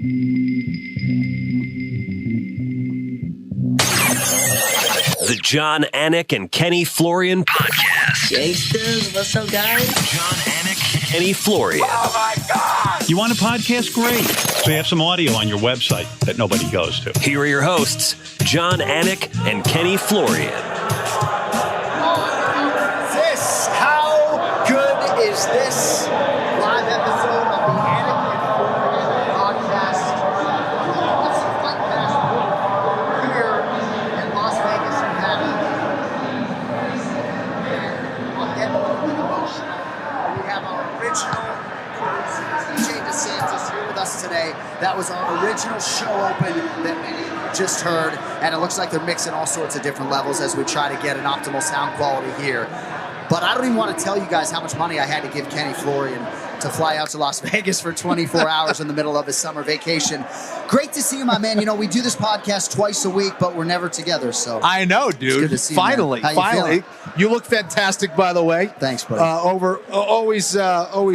The John Anik and Kenny Florian podcast. Gangsters, what's up, guys? John Anik, Kenny Florian. Oh, my God! You want a podcast? Great. So you have some audio on your website that nobody goes to. Here are your hosts, John Anik and Kenny Florian. How good is this live episode of the Anik and Florian podcast? It's a fight fest here in Las Vegas, Nevada. I'm getting a little bit emotional. We have our original TJ DeSantis here with us today. That was our original show open that many of you just heard, and it looks like they're mixing all sorts of different levels as we try to get an optimal sound quality here. But I don't even want to tell you guys how much money I had to give Kenny Florian to fly out to Las Vegas for 24 hours in the middle of his summer vacation. Great to see you, my man. You know, we do this podcast twice a week, but we're never together. So I know, dude. It's good to see Finally, you, finally. You look fantastic, by the way. Thanks, buddy. Always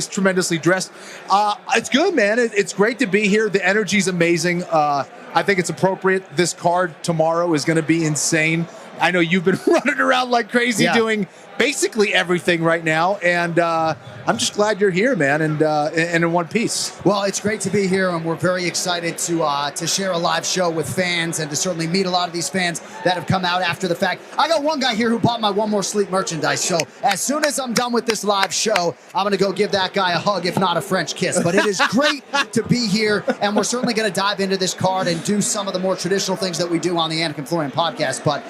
tremendously dressed. It's good, man. It's great to be here. The energy's amazing. I think it's appropriate. This card tomorrow is going to be insane. I know you've been running around like crazy doing basically everything right now, and I'm just glad you're here, man, and in one piece. Well, it's great to be here, and we're very excited to share a live show with fans and to certainly meet a lot of these fans that have come out after the fact. I got one guy here who bought my One More Sleep merchandise, so as soon as I'm done with this live show, I'm going to go give that guy a hug, if not a French kiss. But it is great to be here, and we're certainly going to dive into this card and do some of the more traditional things that we do on the Anik and Florian podcast. But,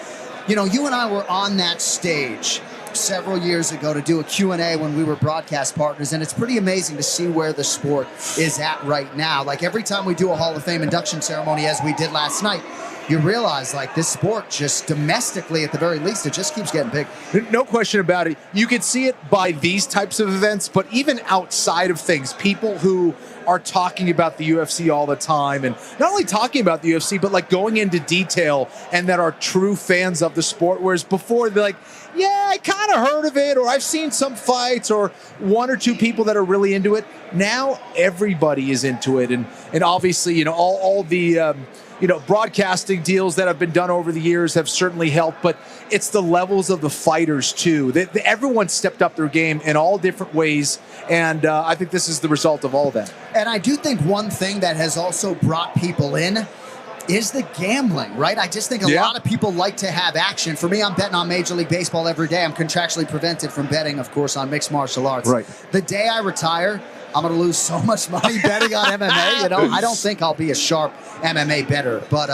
you know, you and I were on that stage several years ago to do a Q&A when we were broadcast partners, and it's pretty amazing to see where the sport is at right now. Like, every time we do a Hall of Fame induction ceremony, as we did last night, you realize, like, this sport just domestically, at the very least, it just keeps getting big. No question about it. You can see it by these types of events, but even outside of things, people who are talking about the UFC all the time, and not only talking about the UFC, but like going into detail, and that are true fans of the sport, whereas before they're like, yeah, I kind of heard of it, or I've seen some fights, or one or two people that are really into it. Now everybody is into it, and obviously, you know, all the broadcasting deals that have been done over the years have certainly helped, but it's the levels of the fighters too. Everyone stepped up their game in all different ways, and I think this is the result of all of that. And I do think one thing that has also brought people in is the gambling, right? I just think a lot of people like to have action. For me, I'm betting on Major League Baseball every day. I'm contractually prevented from betting, of course, on mixed martial arts. Right. The day I retire, I'm going to lose so much money betting on MMA. You know, I don't think I'll be a sharp MMA bettor. But,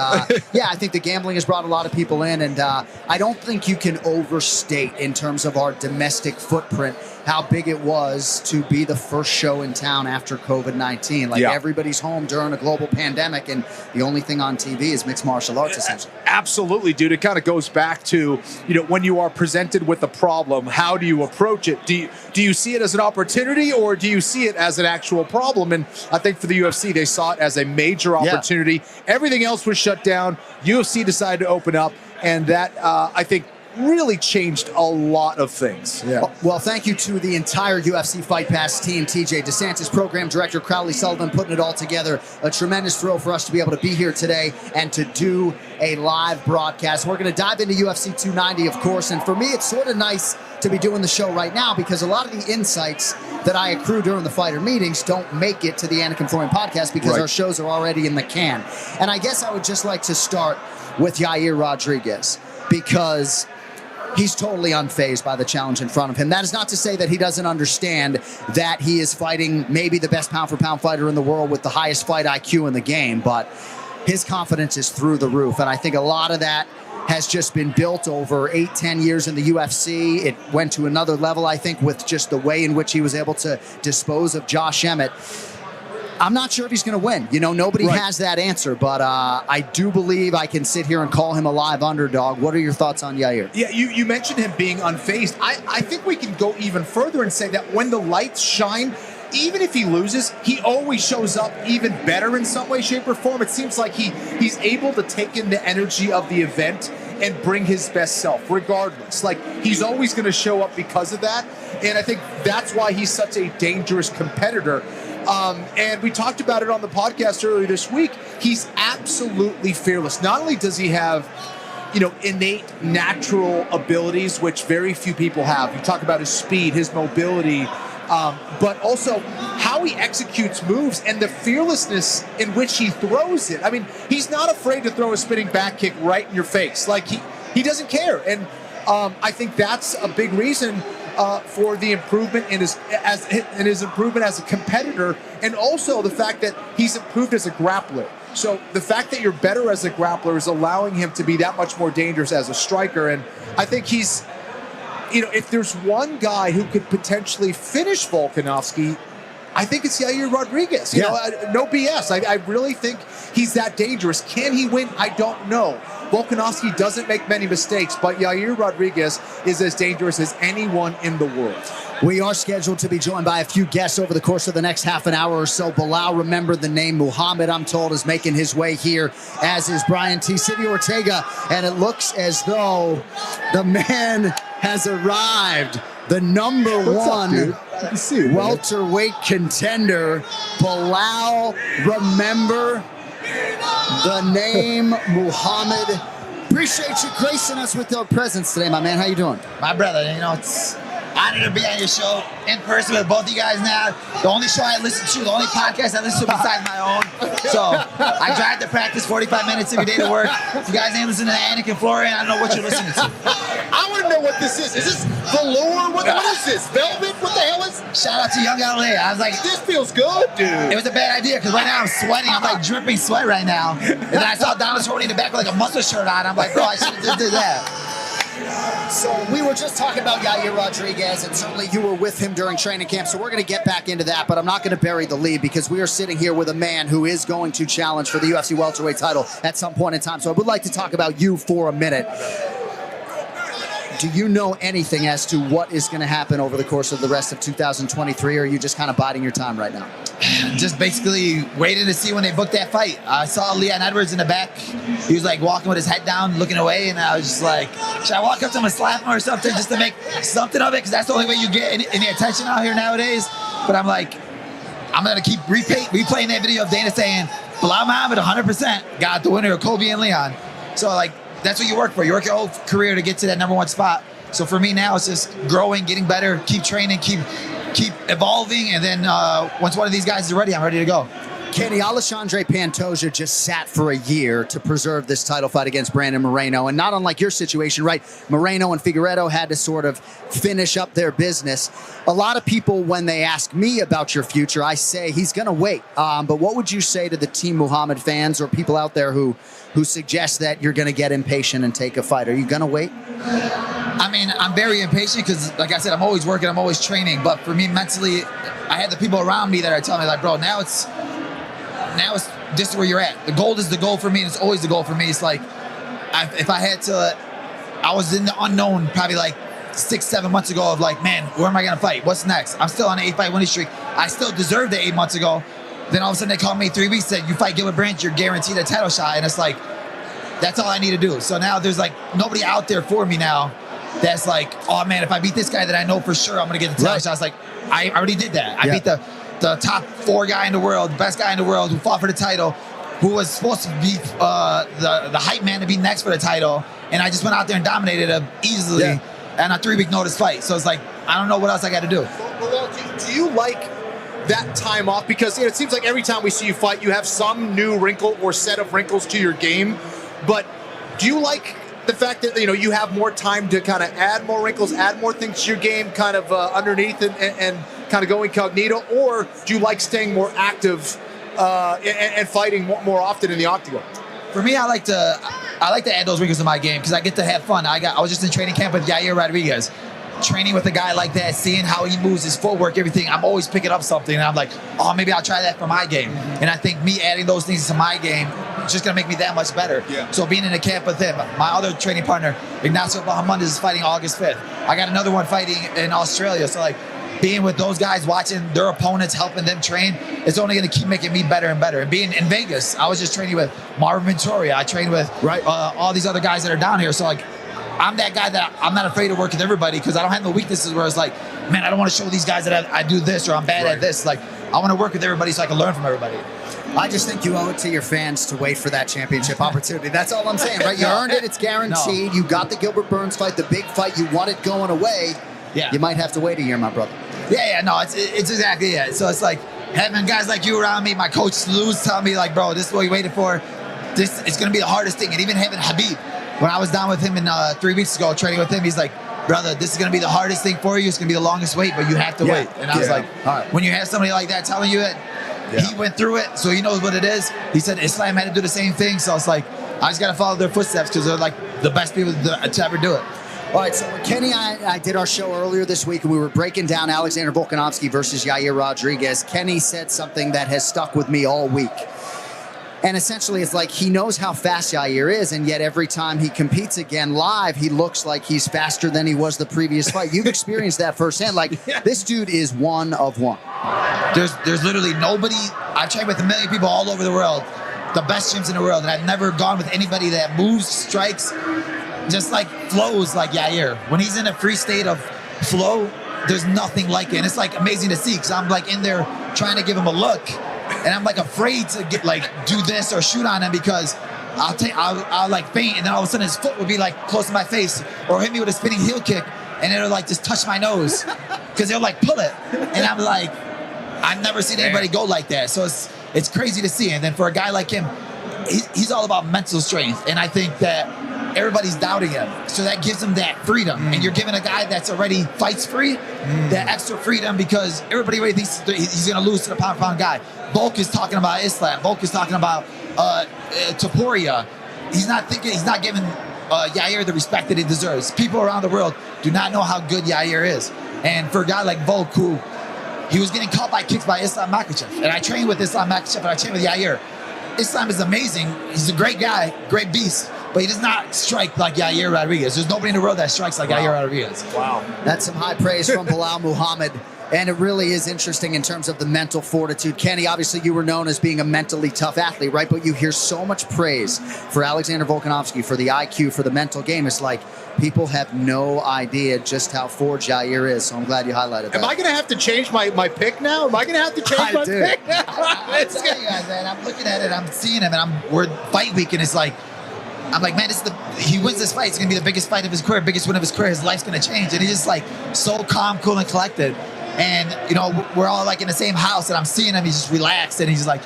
yeah, I think the gambling has brought a lot of people in. And I don't think you can overstate, in terms of our domestic footprint, how big it was to be the first show in town after COVID-19. Like, everybody's home during a global pandemic, and the only thing on TV is mixed martial arts, essentially. Absolutely, dude. It kind of goes back to, you know, when you are presented with a problem, how do you approach it? Do you see it as an opportunity, or do you see it as an actual problem? And I think for the UFC, they saw it as a major opportunity. Everything else was shut down. UFC decided to open up, and that, I think, really changed a lot of things. Well, thank you to the entire UFC Fight Pass team, TJ DeSantis, program director Crowley Sullivan, putting it all together. A tremendous thrill for us to be able to be here today and to do a live broadcast. We're going to dive into UFC 290, of course, and for me, it's sort of nice to be doing the show right now, because a lot of the insights that I accrue during the fighter meetings don't make it to the Anik and Florian podcast, because our shows are already in the can. And I guess I would just like to start with Yair Rodriguez, because he's totally unfazed by the challenge in front of him. That is not to say that he doesn't understand that he is fighting maybe the best pound-for-pound fighter in the world with the highest fight IQ in the game, but his confidence is through the roof. And I think a lot of that has just been built over 8-10 years in the UFC. It went to another level, I think, with just the way in which he was able to dispose of Josh Emmett. I'm not sure if he's going to win. You know, nobody has that answer, but I do believe I can sit here and call him a live underdog. What are your thoughts on Yair? Yeah, you mentioned him being unfazed. I think we can go even further and say that when the lights shine, even if he loses, he always shows up even better in some way, shape, or form. It seems like he's able to take in the energy of the event and bring his best self, regardless. Like, he's always going to show up because of that, and I think that's why he's such a dangerous competitor. And we talked about it on the podcast earlier this week. He's absolutely fearless. Not only does he have, innate natural abilities, which very few people have. You talk about his speed, his mobility, but also how he executes moves and the fearlessness in which he throws it. I mean, he's not afraid to throw a spinning back kick right in your face. Like, he doesn't care. And I think that's a big reason for the improvement in his improvement as a competitor, and also the fact that he's improved as a grappler. So the fact that you're better as a grappler is allowing him to be that much more dangerous as a striker. And I think he's, if there's one guy who could potentially finish Volkanovski, I think it's Yair Rodriguez. No BS. I really think he's that dangerous. Can he win? I don't know. Volkanovski doesn't make many mistakes, but Yair Rodriguez is as dangerous as anyone in the world. We are scheduled to be joined by a few guests over the course of the next half an hour or so. Belal, remember the name Muhammad, I'm told, is making his way here, as is Brian T. City Ortega. And it looks as though the man has arrived. The number one welterweight contender, Belal. Remember the name Muhammad. Appreciate you gracing us with your presence today, my man. How you doing? My brother, it's honor to be on your show in person with both you guys now. The only show I listen to, the only podcast I listen to besides my own. So I drive to practice 45 minutes every day to work. If you guys ain't listening to Anik and Florian, I don't know what you're listening to. I want to know what this is. Is this velour? What is this? Velvet? What the hell is? Shout out to Young LA. I was like, this feels good, dude. It was a bad idea because right now I'm sweating. I'm like dripping sweat right now. And then I saw Donald's holding the back with like a muscle shirt on. I'm like, bro, I should have just did that. So we were just talking about Yair Rodriguez, and certainly you were with him during training camp, so we're going to get back into that, but I'm not going to bury the lead because we are sitting here with a man who is going to challenge for the UFC welterweight title at some point in time. So I would like to talk about you for a minute. Do you know anything as to what is going to happen over the course of the rest of 2023, or are you just kind of biding your time right now? Just basically waiting to see when they book that fight. I saw Leon Edwards in the back. He was like walking with his head down, looking away, and I was just like, should I walk up to him and slap him or something just to make something of it? Because that's the only way you get any attention out here nowadays. But I'm like, I'm going to keep replaying that video of Dana saying, Belal Muhammad 100% got the winner of Kobe and Leon. So like, that's what you work for. You work your whole career to get to that number one spot. So for me now, it's just growing, getting better, keep training, keep evolving, and then once one of these guys is ready, I'm ready to go. Kenny, Alexandre Pantoja just sat for a year to preserve this title fight against Brandon Moreno, and not unlike your situation, right? Moreno and Figueiredo had to sort of finish up their business. A lot of people, when they ask me about your future, I say he's going to wait. But what would you say to the Team Muhammad fans or people out there who suggest that you're going to get impatient and take a fight? Are you going to wait? I mean, I'm very impatient because, like I said, I'm always working, I'm always training. But for me, mentally, I have the people around me that are telling me, like, bro, now it's this is where you're at. The goal is the goal for me, and it's always the goal for me. It's like, if I had to, I was in the unknown probably like 6-7 months ago of like, man, where am I going to fight? What's next? I'm still on an 8-fight winning streak. I still deserved it 8 months ago. Then all of a sudden they called me 3 weeks, said, you fight Gilbert Branch, you're guaranteed a title shot. And it's like, that's all I need to do. So now there's like nobody out there for me now that's like, oh man, if I beat this guy, then I know for sure I'm going to get the title shot. It's like, I already did that. I beat the top 4 guy in the world, the best guy in the world who fought for the title, who was supposed to be the hype man to be next for the title. And I just went out there and dominated him easily on a 3-week notice fight. So it's like, I don't know what else I got to do. Well, do you like that time off? Because it seems like every time we see you fight, you have some new wrinkle or set of wrinkles to your game. But do you like the fact that you have more time to kind of add more wrinkles, add more things to your game, kind of underneath and kind of go incognito, or do you like staying more active and fighting more often in the octagon? For me, I like to add those wrinkles to my game because I get to have fun. I was just in training camp with Yair Rodriguez. Training with a guy like that, seeing how he moves, his footwork, everything, I'm always picking up something, and I'm like, oh, maybe I'll try that for my game. And I think me adding those things to my game is just going to make me that much better. So being in a camp with him, my other training partner, Ignacio Muhammad, is fighting August 5th. I got another one fighting in Australia. So like being with those guys, watching their opponents, helping them train, it's only going to keep making me better and better. And being in Vegas, I was just training with Marvin Ventura. I trained with all these other guys that are down here. So like, I'm that guy that I'm not afraid to work with everybody because I don't have no weaknesses where it's like, man, I don't want to show these guys that I do this or I'm bad at this. Like, I want to work with everybody so I can learn from everybody. I just think you owe it to your fans to wait for that championship opportunity. That's all I'm saying, right? You earned it. It's guaranteed. No. You got the Gilbert Burns fight, the big fight. You want it going away. Yeah. You might have to wait a year, my brother. Yeah, no, it's exactly it. So it's like having guys like you around me. My coach Lou's telling me like, bro, this is what you waited for. This is going to be the hardest thing. And even having Habib, when I was down with him in 3 weeks ago training with him, he's like, brother, this is going to be the hardest thing for you. It's going to be the longest wait, but you have to wait. And I was like, all right. When you have somebody like that telling you it, he went through it, so he knows what it is. He said Islam had to do the same thing. So it's like, I just got to follow their footsteps because they're like the best people to ever do it. All right, so when Kenny and I did our show earlier this week, and we were breaking down Alexander Volkanovski versus Yair Rodriguez, Kenny said something that has stuck with me all week. And essentially, it's like he knows how fast Yair is, and yet every time he competes again live, he looks like he's faster than he was the previous fight. You've experienced that firsthand. Like, this dude is one of one. There's literally nobody. I've trained with a million people all over the world, the best gyms in the world, and I've never gone with anybody that moves, strikes, just like flows like Yair. When he's in a free state of flow, there's nothing like it. And it's like amazing to see because I'm like in there trying to give him a look. And I'm like afraid to get like do this or shoot on him because I'll like faint and then all of a sudden his foot would be like close to my face or hit me with a spinning heel kick and it'll like just touch my nose because they'll like pull it and I'm like I've never seen anybody go like that, so it's crazy to see. And then for a guy like him, he's all about mental strength, and I think that everybody's doubting him, so that gives him that freedom. And you're giving a guy that's already fights free that extra freedom because everybody already thinks he's going to lose to the pound for pound guy. Volk is talking about Islam. Volk is talking about Topuria. He's not giving Yair the respect that he deserves. People around the world do not know how good Yair is, and for a guy like Volk, who he was getting caught by kicks by Islam Makhachev, and I trained with Islam Makhachev and I trained with Yair. Islam is amazing. He's a great guy, great beast, but he does not strike like Yair Rodriguez. There's nobody in the world that strikes like Yair Rodriguez. Wow. That's some high praise from Belal Muhammad. And it really is interesting in terms of the mental fortitude. Kenny, obviously you were known as being a mentally tough athlete, right? But you hear so much praise for Alexander Volkanovski, for the IQ, for the mental game. It's like people have no idea just how forged Yair is. So I'm glad you highlighted that. Am I going to have to change my pick now? Am I going to have to change my pick now? I'm telling you guys, man, I'm looking at it, I'm seeing him, and we're fight week, and it's like, I'm like, man, he wins this fight. It's going to be the biggest fight of his career, biggest win of his career. His life's going to change. And he's just like so calm, cool, and collected. And, you know, we're all like in the same house, and I'm seeing him. He's just relaxed, and he's like,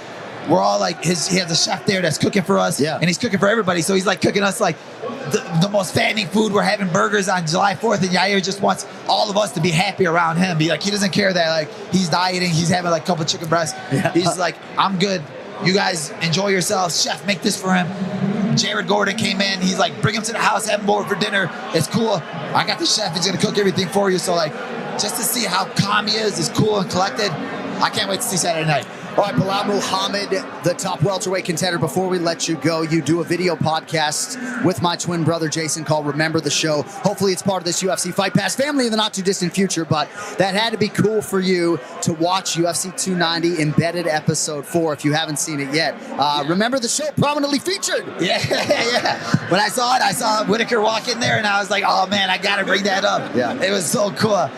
we're all like, he has a chef there that's cooking for us, and he's cooking for everybody. So he's like cooking us like the most fattening food. We're having burgers on July 4th, and Yair just wants all of us to be happy around him. He doesn't care that like he's dieting, he's having like a couple chicken breasts. He's like, I'm good. You guys enjoy yourselves. Chef, make this for him. Jared Gordon came in. He's like, bring him to the house, have him over for dinner. It's cool. I got the chef. He's gonna cook everything for you. So like, just to see how calm he is cool and collected. I can't wait to see Saturday night. All right, Belal Muhammad, the top welterweight contender. Before we let you go, you do a video podcast with my twin brother Jason called Remember the Show. Hopefully it's part of this UFC Fight Pass family in the not too distant future, but that had to be cool for you to watch UFC 290 Embedded Episode 4 if you haven't seen it yet. Remember the Show prominently featured. Yeah. When I saw Whitaker walk in there, and I was like, oh man, I gotta bring that up. Yeah. It was so cool.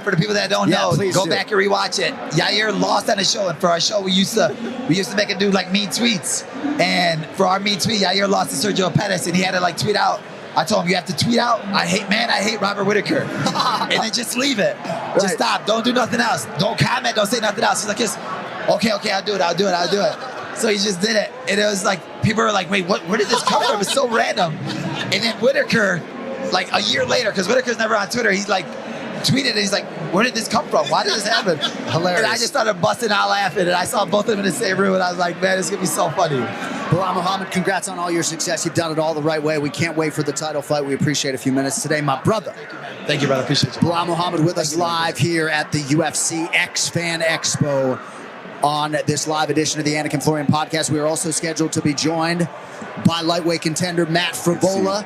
For the people that don't know, go back and rewatch it. Yair lost on the show, and for our show, we used to make him do like mean tweets. And for our mean tweet, Yair lost to Sergio Pettis, and he had to like tweet out. I told him, you have to tweet out, I hate Robert Whitaker. And then just leave it. Just stop. Don't do nothing else. Don't comment. Don't say nothing else. He's like, okay, I'll do it. So he just did it. And it was like, people were like, wait, where did this come from? It's so random. And then Whitaker, like a year later, because Whitaker's never on Twitter, he's like, tweeted and he's like, where did this come from? Why did this happen? Hilarious. And I just started busting out laughing, and I saw both of them in the same room, and I was like, man, it's gonna be so funny. Belal Muhammad, congrats on all your success. You've done it all the right way. We can't wait for the title fight. We appreciate a few minutes today, my brother. Thank you, brother. Appreciate you. Belal Muhammad with us live here at the UFC X Fan Expo on this live edition of the Anik Florian podcast. We are also scheduled to be joined by lightweight contender Matt Frevola,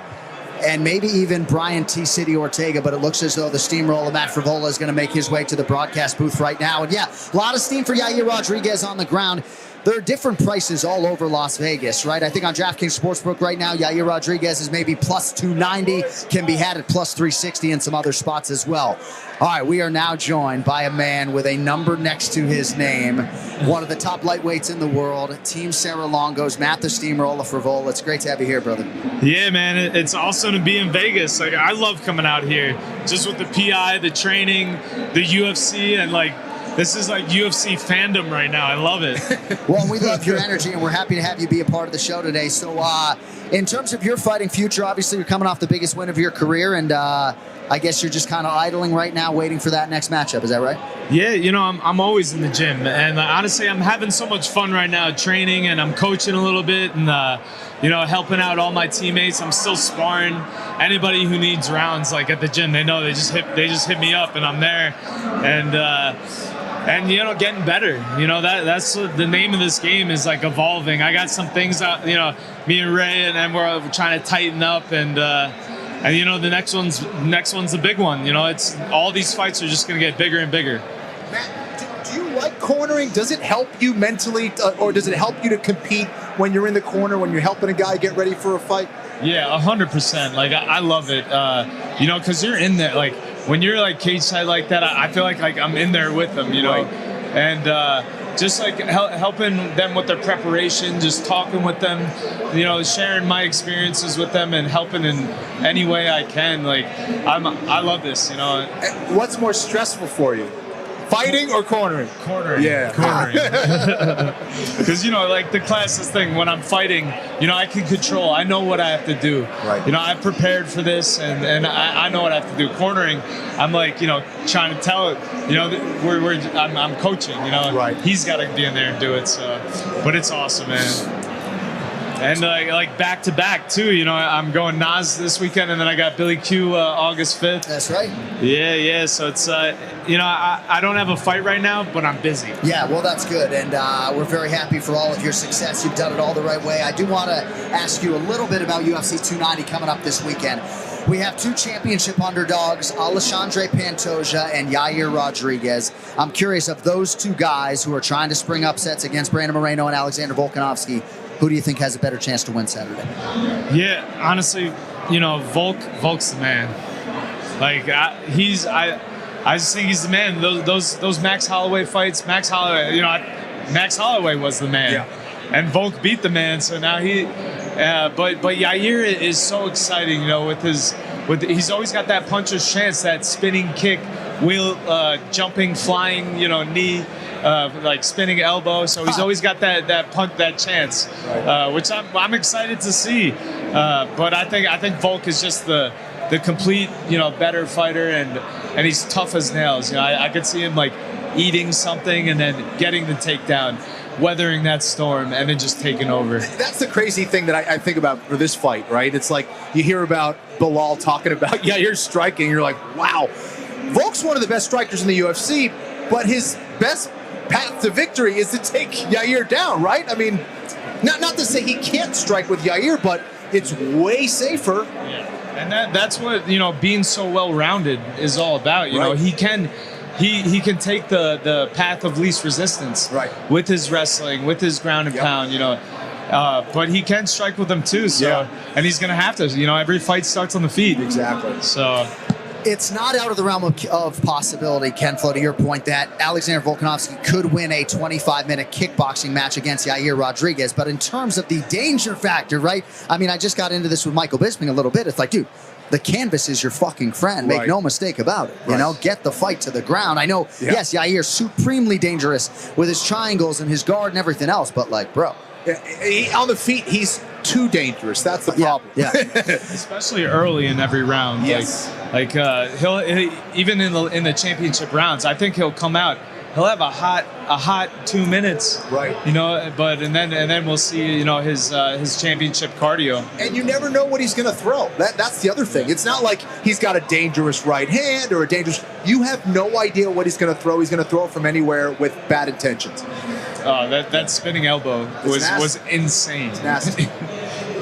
and maybe even Brian T. City Ortega, but it looks as though the steamroller Matt Frevola is going to make his way to the broadcast booth right now. And yeah, a lot of steam for Yair Rodriguez on the ground. there are different prices all over Las Vegas, right? I think on DraftKings Sportsbook right now, Yair Rodriguez is maybe plus 290, can be had at plus 360 in some other spots as well. All right, we are now joined by a man with a number next to his name, one of the top lightweights in the world, Team Serra Longo's Matt the Steamroller Frevola. It's great to have you here, brother. Yeah, man, it's awesome to be in Vegas. Like, I love coming out here, just with the PI, the training, the UFC, and like, this is like UFC fandom right now. I love it. Well, we love your energy, and we're happy to have you be a part of the show today. So, in terms of your fighting future, obviously you're coming off the biggest win of your career, and I guess you're just kind of idling right now, waiting for that next matchup. Is that right? Yeah, you know, I'm always in the gym, and honestly, I'm having so much fun right now training, and I'm coaching a little bit, and you know, helping out all my teammates. I'm still sparring. Anybody who needs rounds, like at the gym, they know they just hit me up, and I'm there, and you know, getting better. You know, that's the name of this game, is like evolving. I got some things out, you know, me and Ray, and we're trying to tighten up, and you know, the next one's the big one. You know, it's all these fights are just gonna get bigger and bigger. Matt, do you like cornering? Does it help you mentally, or does it help you to compete when you're in the corner, when you're helping a guy get ready for a fight? Yeah, 100%. Like, I love it. You know, because you're in there. Like, when you're like cage side like that, I feel like I'm in there with them. You know, Right. And just like helping them with their preparation, just talking with them, you know, sharing my experiences with them, and helping in any way I can. Like, I love this. You know, What's more stressful for you, fighting or cornering? cornering. Yeah. Cornering. Because, you know, like the classist thing, when I'm fighting, you know, I can control. I know what I have to do. Right. You know, I've prepared for this, and I know what I have to do. Cornering, I'm like, you know, trying to tell it. You know, I'm coaching. You know, Right. He's got to be in there and do it. So, but it's awesome, man. And like back to back too. You know, I'm going Nas this weekend, and then I got Billy Q August 5th. That's right. Yeah. So it's you know, I don't have a fight right now, but I'm busy. Yeah, well, that's good, and we're very happy for all of your success. You've done it all the right way. I do want to ask you a little bit about UFC 290 coming up this weekend. We have two championship underdogs, Alexandre Pantoja and Yair Rodriguez. I'm curious, of those two guys who are trying to spring upsets against Brandon Moreno and Alexander Volkanovski, who do you think has a better chance to win Saturday? Yeah, honestly, you know, Volk's the man. Like, I just think he's the man. Those Max Holloway fights, Max Holloway, you know, Max Holloway was the man. Yeah. And Volk beat the man, so now but Yair is so exciting, you know, he's always got that puncher's chance, that spinning kick, wheel, jumping, flying, you know, knee, like spinning elbow. So he's always got that punch, that chance, which I'm excited to see. But I think Volk is just the complete, you know, better fighter, and he's tough as nails. You know, I could see him like eating something and then getting the takedown, weathering that storm, and then just taking over. That's the crazy thing that I think about for this fight, right? It's like you hear about Belal talking about, yeah, you're striking. You're like, wow. Volk's one of the best strikers in the UFC, but his best path to victory is to take Yair down, right? I mean, not to say he can't strike with Yair, but it's way safer. Yeah. And that's what, you know, being so well-rounded is all about. You know, he can take the path of least resistance, right, with his wrestling, with his ground and pound, you know. But he can strike with them too. So, and he's gonna have to. You know, every fight starts on the feet. Exactly. So. It's not out of the realm of possibility, Ken Flo, to your point, that Alexander Volkanovski could win a 25-minute kickboxing match against Yair Rodriguez. But in terms of the danger factor, right? I mean, I just got into this with Michael Bisping a little bit. It's like, dude, the canvas is your fucking friend. Make no mistake about it. You know, get the fight to the ground. I know, yes, Yair's supremely dangerous with his triangles and his guard and everything else, but like, bro. On the feet, he's too dangerous. That's the problem. Yeah. Especially early in every round. Yes. Like he'll even in the championship rounds, I think he'll come out. He'll have a hot 2 minutes. Right. You know, and then we'll see, you know, his championship cardio. And you never know what he's going to throw. That's the other thing. It's not like he's got a dangerous right hand or a dangerous. You have no idea what he's going to throw. He's going to throw it from anywhere with bad intentions. That spinning elbow was insane. It's nasty.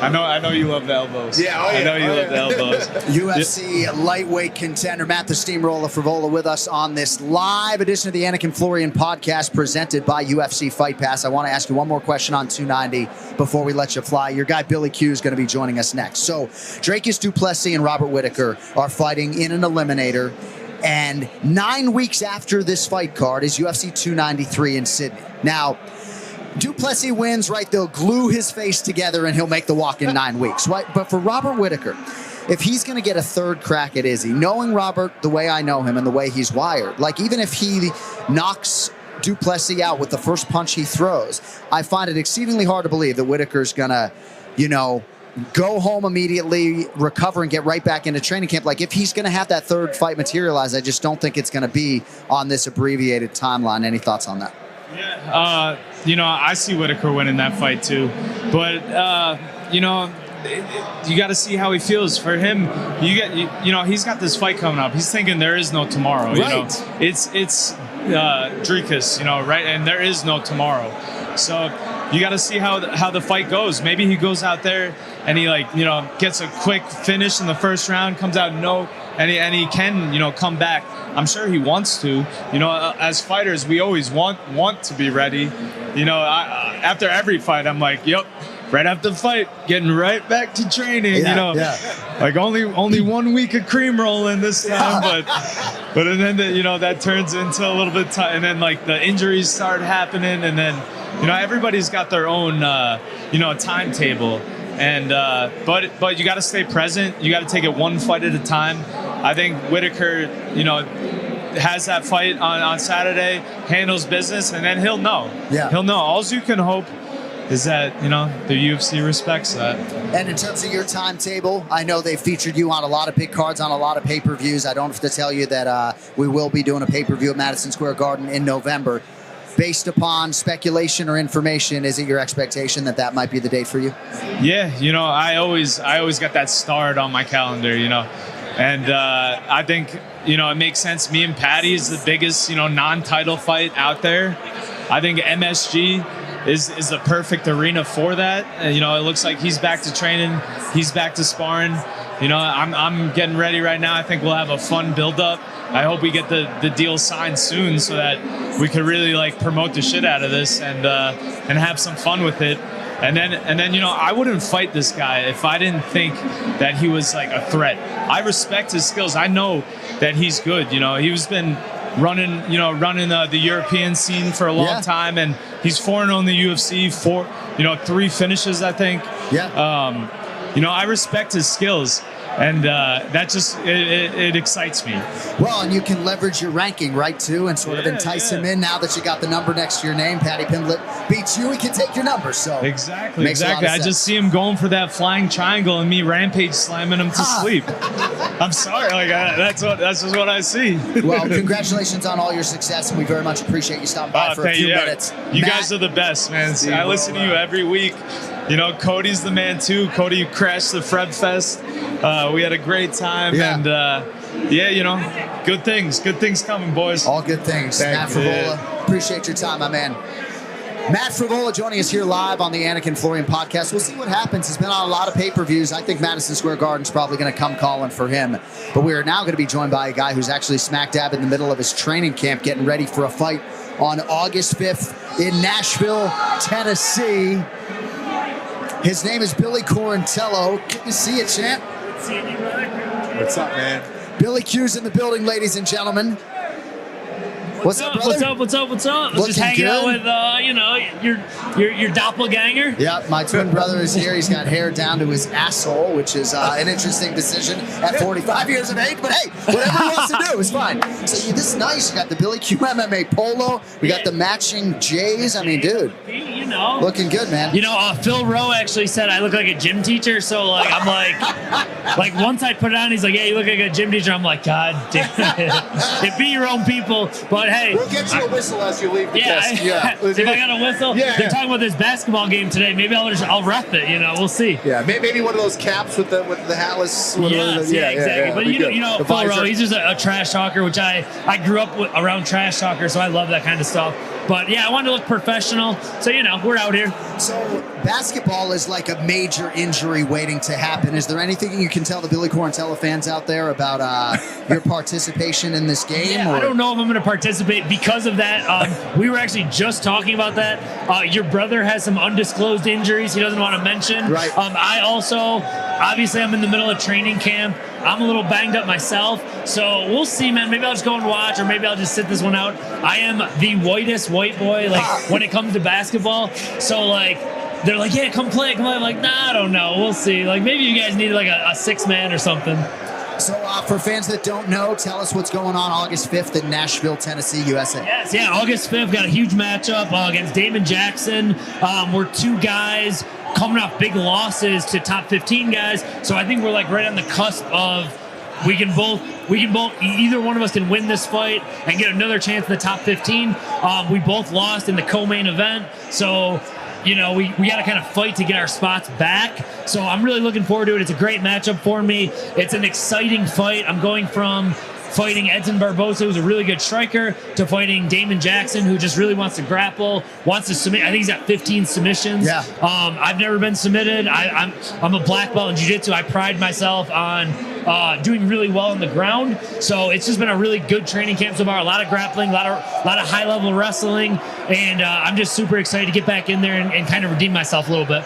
I know you love the elbows. Yeah, I know you love the elbows. UFC lightweight contender Matt the Steamroller Frevola with us on this live edition of the Anik Florian podcast presented by UFC Fight Pass. I want to ask you one more question on 290 before we let you fly. Your guy Billy Q is going to be joining us next. So Dracus du Plessis and Robert Whittaker are fighting in an eliminator. And 9 weeks after this fight card is UFC 293 in Sydney. Now, du Plessis wins, right? They'll glue his face together and he'll make the walk in 9 weeks, right? But for Robert Whittaker, if he's going to get a third crack at Izzy, knowing Robert the way I know him and the way he's wired, like even if he knocks du Plessis out with the first punch he throws, I find it exceedingly hard to believe that Whittaker's going to, go home immediately, recover, and get right back into training camp. Like, if he's going to have that third fight materialize, I just don't think it's going to be on this abbreviated timeline. Any thoughts on that? Yeah, I see Whittaker winning that fight too. But, you got to see how he feels. For him, he's got this fight coming up. He's thinking there is no tomorrow. Right. It's Dracus, right? And there is no tomorrow. So you got to see how the fight goes. Maybe he goes out there and he gets a quick finish in the first round, comes out and he can come back. I'm sure he wants to. As fighters, we always want to be ready. After every fight, I'm like, yep. Right after the fight, getting right back to training. Like only 1 week of cream rolling this time, but then that turns into a little bit and then the injuries start happening, and then everybody's got their own timetable, and but you got to stay present. You got to take it one fight at a time. I think Whittaker has that fight on Saturday, handles business, and then he'll know. He'll know. All you can hope is that the UFC respects that. And in terms of your timetable, I know they featured you on a lot of big cards, on a lot of pay-per-views. I don't have to tell you that we will be doing a pay-per-view at Madison Square Garden in November. Based upon speculation or information, is it your expectation that might be the date for you? Yeah, I always got that starred on my calendar, and I think it makes sense. Me and Patty is the biggest non-title fight out there. I think MSG is the perfect arena for that. It looks like he's back to training, he's back to sparring. I'm getting ready right now. I think we'll have a fun build-up. I hope we get the deal signed soon so that we could really promote the shit out of this and have some fun with it. And then I wouldn't fight this guy if I didn't think that he was a threat. I respect his skills. I know that he's good. He's been running the European scene for a long time, and he's 4-0 in the UFC, 3 finishes, I think. I respect his skills. And that just, it excites me. Well, and you can leverage your ranking, right, too, and sort of entice him in. Now that you got the number next to your name, Paddy Pimblett beats you, he can take your number. So Exactly. I just see him going for that flying triangle and me rampage slamming him to sleep. I'm sorry. That's just what I see. Well, congratulations on all your success, and we very much appreciate you stopping by for a few minutes. You guys are the best, man. I listen to you every week. Cody's the man, too. Cody crashed the Fred Fest. We had a great time, and good things coming, boys. All good things. Matt Frevola, appreciate your time, my man. Matt Frevola joining us here live on the Anik Florian podcast. We'll see what happens. He's been on a lot of pay-per-views. I think Madison Square Garden's probably going to come calling for him. But we are now going to be joined by a guy who's actually smack dab in the middle of his training camp, getting ready for a fight on August 5th in Nashville, Tennessee. His name is Billy Quarantillo. Good to see you, champ. Good seeing you, brother. What's up, man? Billy Q's in the building, ladies and gentlemen. What's up, brother? What's up? Looking Just hanging out good. with, your doppelganger. Yep, my twin brother is here. He's got hair down to his asshole, which is an interesting decision at 45 years of age. But hey, whatever he wants to do is fine. So this is nice. You got the Billy Q MMA polo. We got the matching J's. I mean, dude, looking good, man. Phil Rowe actually said I look like a gym teacher. So I'm like once I put it on, he's like, yeah, you look like a gym teacher. I'm like, God damn it. It be your own people. But hey, We'll get you a whistle as you leave the desk. If I got a whistle, they're talking about this basketball game today. Maybe I'll rep it. We'll see. Yeah, maybe one of those caps with the hatless. Exactly. But Phil Rowe, he's just a trash talker, which I grew up around trash talkers, so I love that kind of stuff. But yeah, I wanted to look professional. So, we're out here. So basketball is like a major injury waiting to happen. Is there anything you can tell the Billy Quarantillo fans out there about your participation in this game? Yeah, I don't know if I'm going to participate because of that. We were actually just talking about that. Your brother has some undisclosed injuries he doesn't want to mention. Right. I also, obviously, I'm in the middle of training camp. I'm a little banged up myself. So we'll see, man. Maybe I'll just go and watch, or maybe I'll just sit this one out. I am the whitest white boy, when it comes to basketball. So, they're like, yeah, come play. I'm like, nah, I don't know. We'll see. Maybe you guys need a 6-man or something. So for fans that don't know, tell us what's going on August 5th in Nashville, Tennessee, USA. Yes, yeah, August 5th, got a huge matchup against Damon Jackson. We're two guys coming off big losses to top 15 guys. So I think we're right on the cusp of we can both either one of us can win this fight and get another chance in the top 15. We both lost in the co-main event. So we got to kind of fight to get our spots back. So I'm really looking forward to it. It's a great matchup for me. It's an exciting fight. I'm going from fighting Edson Barbosa, who's a really good striker, to fighting Damon Jackson, who just really wants to grapple, wants to submit. I think he's got 15 submissions. Yeah. I've never been submitted. I'm a black belt in jiu-jitsu. I pride myself on doing really well on the ground. So it's just been a really good training camp so far. A lot of grappling, a lot of high-level wrestling, and I'm just super excited to get back in there and kind of redeem myself a little bit.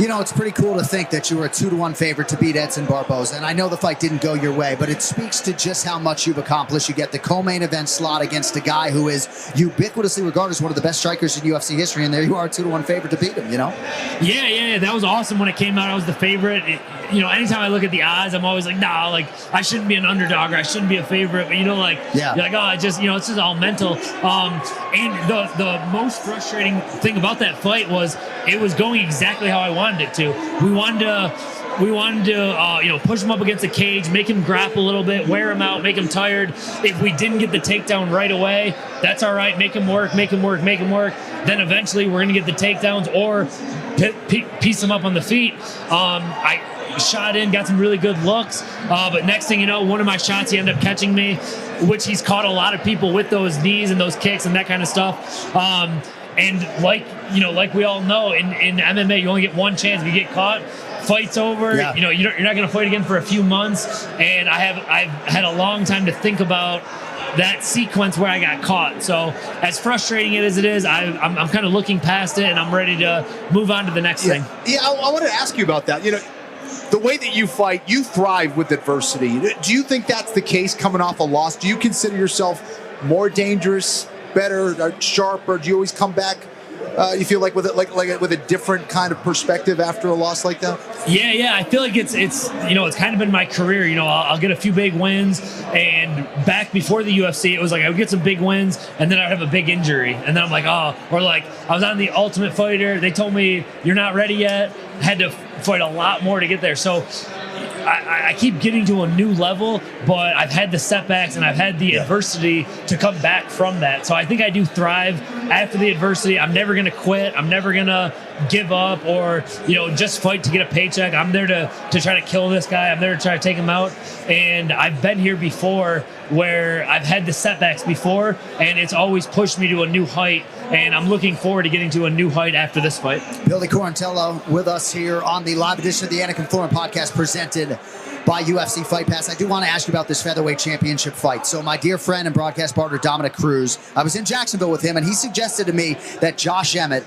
It's pretty cool to think that you were a 2-1 favorite to beat Edson Barbosa. And I know the fight didn't go your way, but it speaks to just how much you've accomplished. You get the co-main event slot against a guy who is ubiquitously regarded as one of the best strikers in UFC history, and there you are, a 2-1 favorite to beat him, Yeah, that was awesome when it came out. I was the favorite. Anytime I look at the odds, I'm always like, nah, I shouldn't be an underdog or I shouldn't be a favorite. But you're like, oh, it's just all mental. And the most frustrating thing about that fight was it was going exactly how I wanted it to. We wanted to push him up against the cage, make him grapple a little bit, wear him out, make him tired. If we didn't get the takedown right away, that's all right. Make him work. Then eventually we're going to get the takedowns or piece him up on the feet. I shot in, got some really good looks. But next thing you know, one of my shots, he ended up catching me, which he's caught a lot of people with those knees and those kicks and that kind of stuff. And like we all know, in MMA, you only get one chance. If you get caught, fight's over. Yeah. You're not going to fight again for a few months. And I've had a long time to think about that sequence where I got caught. So as frustrating as it is, I'm kind of looking past it, and I'm ready to move on to the next thing. Yeah, I wanted to ask you about that. The way that you fight, you thrive with adversity. Do you think that's the case coming off a loss? Do you consider yourself more dangerous, better, sharper? Do you always come back? You feel like with a different kind of perspective after a loss like that? Yeah. I feel like it's kind of been my career. I'll get a few big wins, and back before the UFC, it was like I would get some big wins, and then I'd have a big injury, and then I'm like, oh, or like I was on the Ultimate Fighter. They told me you're not ready yet. Had to fight a lot more to get there. So I keep getting to a new level, but I've had the setbacks and I've had the adversity to come back from that. So I think I do thrive after the adversity. I'm never going to quit. I'm never going to give up or, just fight to get a paycheck. I'm there to try to kill this guy. I'm there to try to take him out. And I've been here before where I've had the setbacks before, and it's always pushed me to a new height. And I'm looking forward to getting to a new height after this fight. Billy Quarantillo with us here on the live edition of the Anik Florian podcast presented by UFC Fight Pass. I do want to ask you about this featherweight championship fight. So my dear friend and broadcast partner, Dominic Cruz, I was in Jacksonville with him, and he suggested to me that Josh Emmett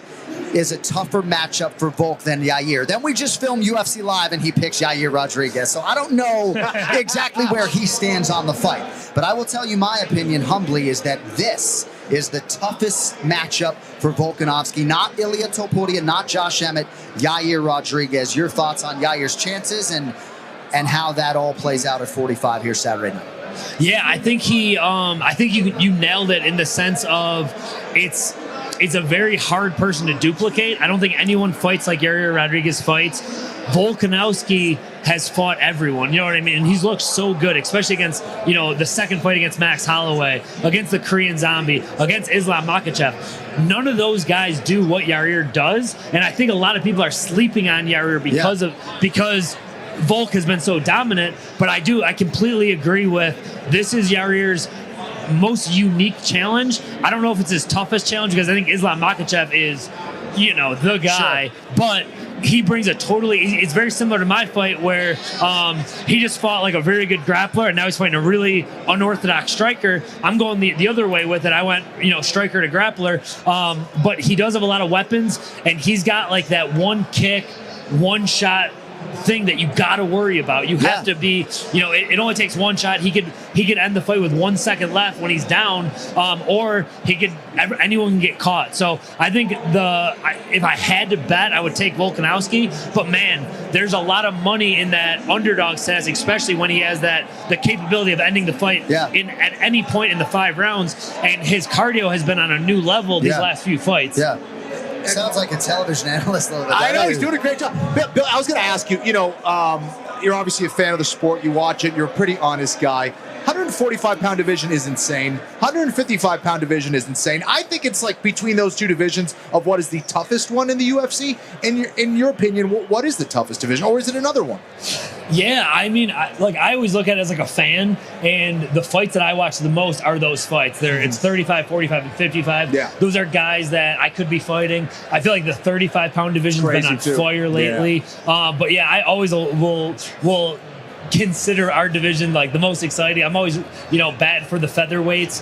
is a tougher matchup for Volk than Yair. Then we just filmed UFC Live, and he picks Yair Rodriguez. So I don't know exactly where he stands on the fight. But I will tell you my opinion humbly is that this is the toughest matchup for Volkanovski. Not Ilia Topuria, not Josh Emmett, Yair Rodriguez. Your thoughts on Yair's chances and how that all plays out at 45 here Saturday night? Yeah, I think you nailed it in the sense of it's a very hard person to duplicate. I don't think anyone fights like Yair Rodriguez fights. Volkanovski has fought everyone, you know what I mean? And he's looked so good, especially against, the second fight against Max Holloway, against the Korean Zombie, against Islam Makhachev. None of those guys do what Yair does, and I think a lot of people are sleeping on Yair because Volk has been so dominant. But I completely agree with this is Yair's most unique challenge. I don't know if it's his toughest challenge because I think Islam Makhachev is, the guy, Sure. but he brings it's very similar to my fight where he just fought like a very good grappler and now he's fighting a really unorthodox striker. I'm going the other way with it. I went, striker to grappler, but he does have a lot of weapons and he's got like that one kick, one shot thing that you got to worry about. You have to be, it only takes one shot. He could end the fight with 1 second left when he's down, or anyone can get caught. So I think if I had to bet, I would take Volkanovski. But man, there's a lot of money in that underdog status, especially when he has the capability of ending the fight at any point in the 5 rounds. And his cardio has been on a new level these last few fights. Yeah. Sounds like a television analyst a little bit. I know, he's doing a great job. Bill, I was going to ask you, you're obviously a fan of the sport. You watch it. You're a pretty honest guy. 145-pound division is insane. 155-pound division is insane. I think it's like between those two divisions of what is the toughest one in the UFC. In your opinion, what is the toughest division? Or is it another one? Yeah, I mean, I always look at it as like a fan, and the fights that I watch the most are those fights. It's 35, 45, and 55. Yeah. Those are guys that I could be fighting. I feel like the 35-pound division's been on fire lately. Yeah. But yeah, I always will consider our division like the most exciting. I'm always, batting for the featherweights.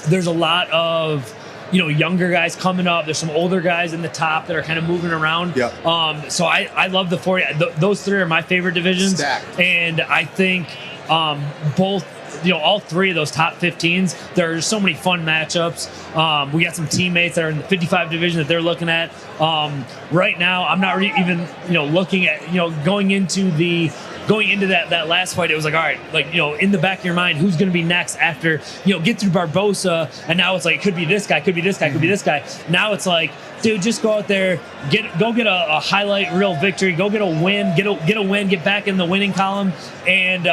There's a lot of younger guys coming up. There's some older guys in the top that are kind of moving around. Yeah. So I love the 40. Those 3 are my favorite divisions. Stacked. And I think both, all 3 of those top 15s, there's so many fun matchups. We got some teammates that are in the 55 division that they're looking at. Right now, I'm not even, looking at, going into that last fight, it was like, all right, like, in the back of your mind, who's going to be next after, get through Barbosa. And now it's like, it could be this guy, could be this guy, could be this guy. Now it's like, dude, just go out there, go get a highlight reel victory, go get a win, get a win, get back in the winning column. And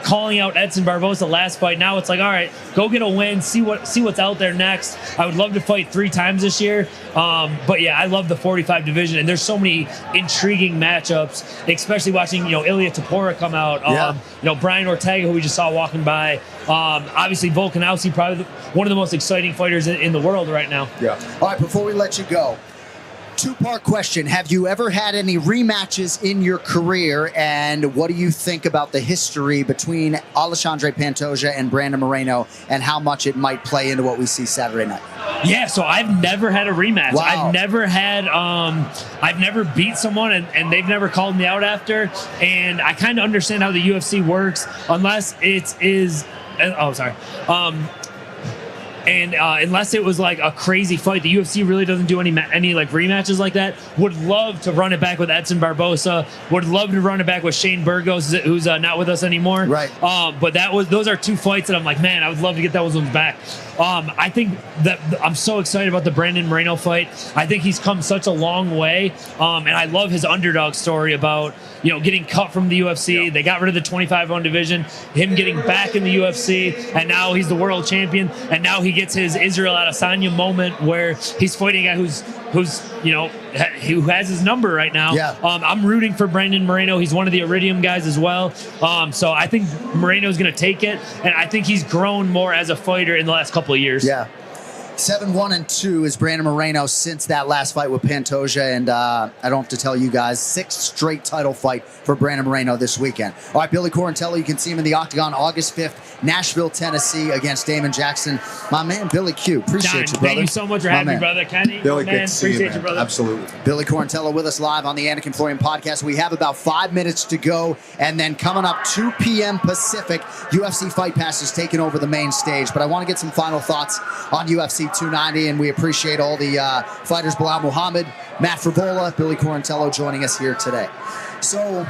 calling out Edson Barbosa last fight, now it's like, all right, go get a win, see what's out there next. I would love to fight 3 times this year. But yeah, I love the 45 division, and there's so many intriguing matchups, especially watching, Ilya Tapora come out, Brian Ortega, who we just saw walking by. Obviously, Volkanovski, probably one of the most exciting fighters in the world right now. Yeah. All right, before we let you go, 2-part question. Have you ever had any rematches in your career, and what do you think about the history between Alexandre Pantoja and Brandon Moreno, and how much it might play into what we see Saturday night? Yeah, so I've never had a rematch. Wow. I've never beat someone and they've never called me out after. And I kind of understand how the UFC works, unless unless it was like a crazy fight. The UFC really doesn't do any like rematches like that. Would love to run it back with Edson Barbosa. Would love to run it back with Shane Burgos, who's not with us anymore. Right. But those are 2 fights that I'm like, man, I would love to get those ones back. I think that I'm so excited about the Brandon Moreno fight. I think he's come such a long way. And I love his underdog story about, getting cut from the UFC. They got rid of the 25-pound division, him getting back in the UFC, and now he's the world champion. And now he gets his Israel Adesanya moment where he's fighting a guy who has his number right now. Yeah. I'm rooting for Brandon Moreno. He's one of the Iridium guys as well. So I think Moreno's going to take it, and I think he's grown more as a fighter in the last couple of years. Yeah. 7-1-2 is Brandon Moreno since that last fight with Pantoja, and I don't have to tell you guys, 6th straight title fight for Brandon Moreno this weekend. All right, Billy Quarantillo, you can see him in the Octagon August 5th, Nashville, Tennessee, against Damon Jackson. My man, Billy Q, appreciate you, brother. Thank you so much for having me, brother. Kenny, Billy, man, good to see appreciate you, brother. Absolutely. Billy Quarantillo with us live on the Anik Florian podcast. We have about 5 minutes to go, and then coming up 2 p.m. Pacific, UFC Fight Pass is taking over the main stage. But I want to get some final thoughts on UFC 290, and we appreciate all the fighters, Belal Muhammad, Matt Frevola, Billy Quarantillo joining us here today. So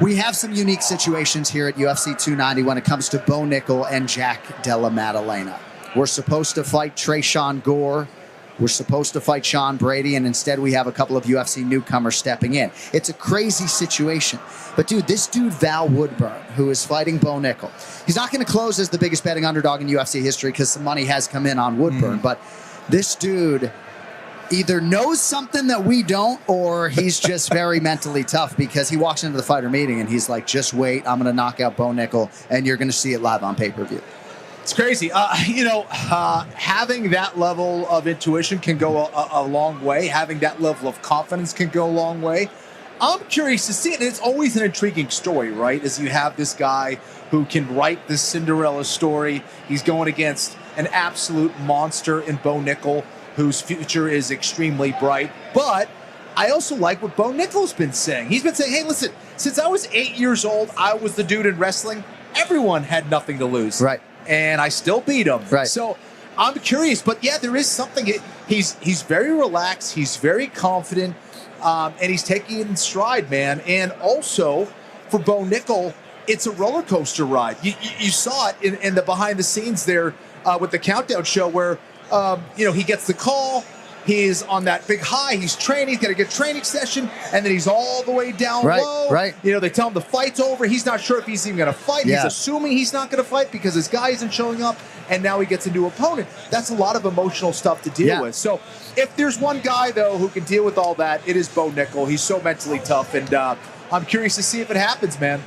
we have some unique situations here at UFC 290 when it comes to Bo Nickel and Jack Della Maddalena. We're supposed to fight Tresean Gore. We're supposed to fight Sean Brady, and instead we have a couple of UFC newcomers stepping in. It's a crazy situation. But, dude, this dude, Val Woodburn, who is fighting Bo Nickel, he's not going to close as the biggest betting underdog in UFC history because some money has come in on Woodburn. But this dude either knows something that we don't, or he's just very mentally tough, because he walks into the fighter meeting and he's like, just wait, I'm going to knock out Bo Nickel, and you're going to see it live on pay-per-view. It's crazy. Having that level of intuition can go a long way. Having that level of confidence can go a long way. I'm curious to see it, and it's always an intriguing story, right? As you have this guy who can write this Cinderella story. He's going against an absolute monster in Bo Nickel, whose future is extremely bright. But I also like what Bo Nickel's been saying. He's been saying, hey, listen, since I was 8 years old, I was the dude in wrestling. Everyone had nothing to lose. Right. And I still beat him. Right. So I'm curious, but yeah, there is something. He's very relaxed. He's very confident. And he's taking it in stride, man. And also, for Bo Nickel, it's a roller coaster ride. You saw it in the behind the scenes there with the countdown show where, he gets the call. He's on that big high. He's training. He's got a good training session. And then he's all the way down low. Right. They tell him the fight's over. He's not sure if he's even going to fight. Yeah. He's assuming he's not going to fight because his guy isn't showing up. And now he gets a new opponent. That's a lot of emotional stuff to deal with. So if there's one guy, though, who can deal with all that, it is Bo Nickel. He's so mentally tough. And I'm curious to see if it happens, man.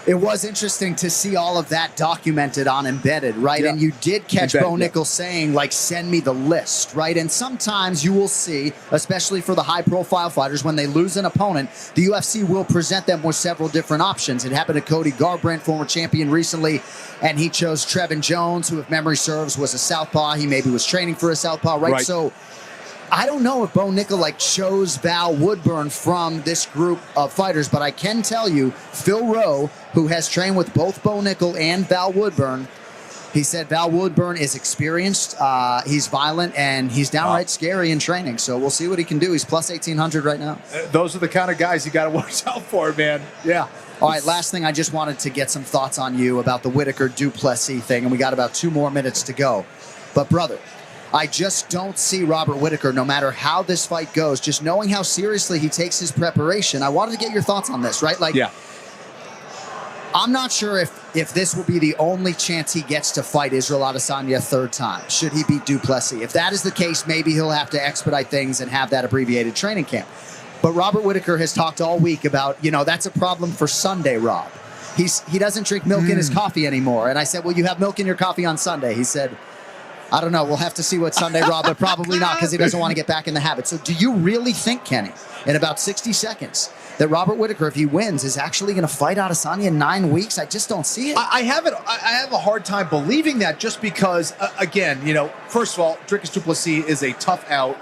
It was interesting to see all of that documented on Embedded, right? Yeah. And you did catch Bo Nickel yeah. saying, like, send me the list, right? And sometimes you will see, especially for the high-profile fighters, when they lose an opponent, the UFC will present them with several different options. It happened to Cody Garbrandt, former champion recently, and he chose Trevin Jones, who, if memory serves, was a southpaw. He maybe was training for a southpaw, right? So I don't know if Bo Nickel chose Val Woodburn from this group of fighters, but I can tell you, Phil Rowe, who has trained with both Bo Nickel and Val Woodburn, he said Val Woodburn is experienced, he's violent, and he's downright scary in training. So we'll see what he can do. He's plus 1,800 right now. Those are the kind of guys you got to watch out for, man. Yeah. All right, last thing, I just wanted to get some thoughts on you about the Whittaker-Duplessis thing, and we got about 2 more minutes to go. But, brother, I just don't see Robert Whittaker, no matter how this fight goes, just knowing how seriously he takes his preparation. I wanted to get your thoughts on this, right? I'm not sure if this will be the only chance he gets to fight Israel Adesanya a third time, should he beat Duplessis. If that is the case, maybe he'll have to expedite things and have that abbreviated training camp. But Robert Whittaker has talked all week about, that's a problem for Sunday, Rob. He doesn't drink milk in his coffee anymore. And I said, well, you have milk in your coffee on Sunday. He said, I don't know. We'll have to see what Sunday, Rob, but probably not because he doesn't want to get back in the habit. So do you really think, Kenny, in about 60 seconds, that Robert Whittaker, if he wins, is actually going to fight Adesanya in 9 weeks? I just don't see it. I have a hard time believing that just because, again, first of all, Dricus Duplessis is a tough out.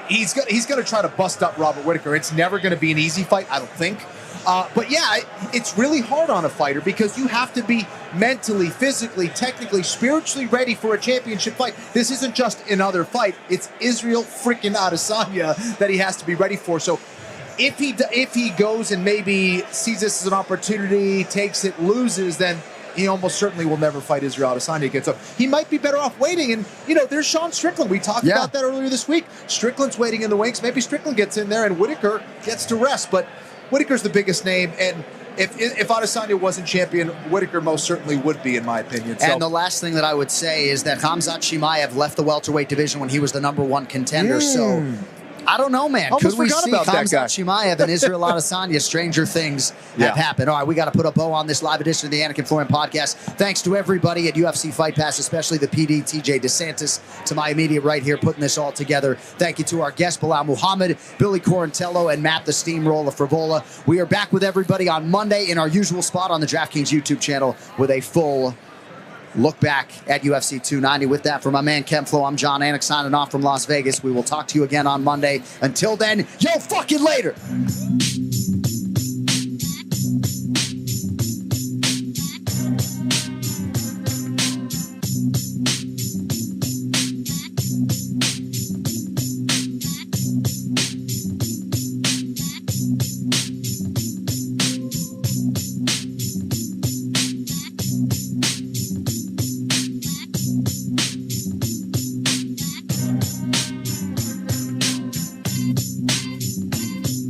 He's going to try to bust up Robert Whittaker. It's never going to be an easy fight, I don't think. But yeah, it's really hard on a fighter because you have to be mentally, physically, technically, spiritually ready for a championship fight. This isn't just another fight. It's Israel freaking Adesanya that he has to be ready for. So if he goes and maybe sees this as an opportunity, takes it, loses, then he almost certainly will never fight Israel Adesanya again. So he might be better off waiting. And, there's Sean Strickland. We talked about that earlier this week. Strickland's waiting in the wings. Maybe Strickland gets in there and Whittaker gets to rest. But Whittaker's the biggest name, and if Adesanya wasn't champion, Whittaker most certainly would be, in my opinion. So. And the last thing that I would say is that Khamzat Chimaev left the welterweight division when he was the #1 contender. So I don't know, man. Almost Could we forgot see about that Khamzat guy. Chimaev and Israel Adesanya? Stranger things have happened. All right, we got to put a bow on this live edition of the Anik Florian podcast. Thanks to everybody at UFC Fight Pass, especially the PD, TJ DeSantis, to my immediate right here, putting this all together. Thank you to our guests, Belal Muhammad, Billy Quarantillo, and Matt the Steamroller Frevola. We are back with everybody on Monday in our usual spot on the DraftKings YouTube channel with a full look back at UFC 290. With that, for my man Ken Flo, I'm John Anik signing off from Las Vegas. We will talk to you again on Monday. Until then, yo, fucking later.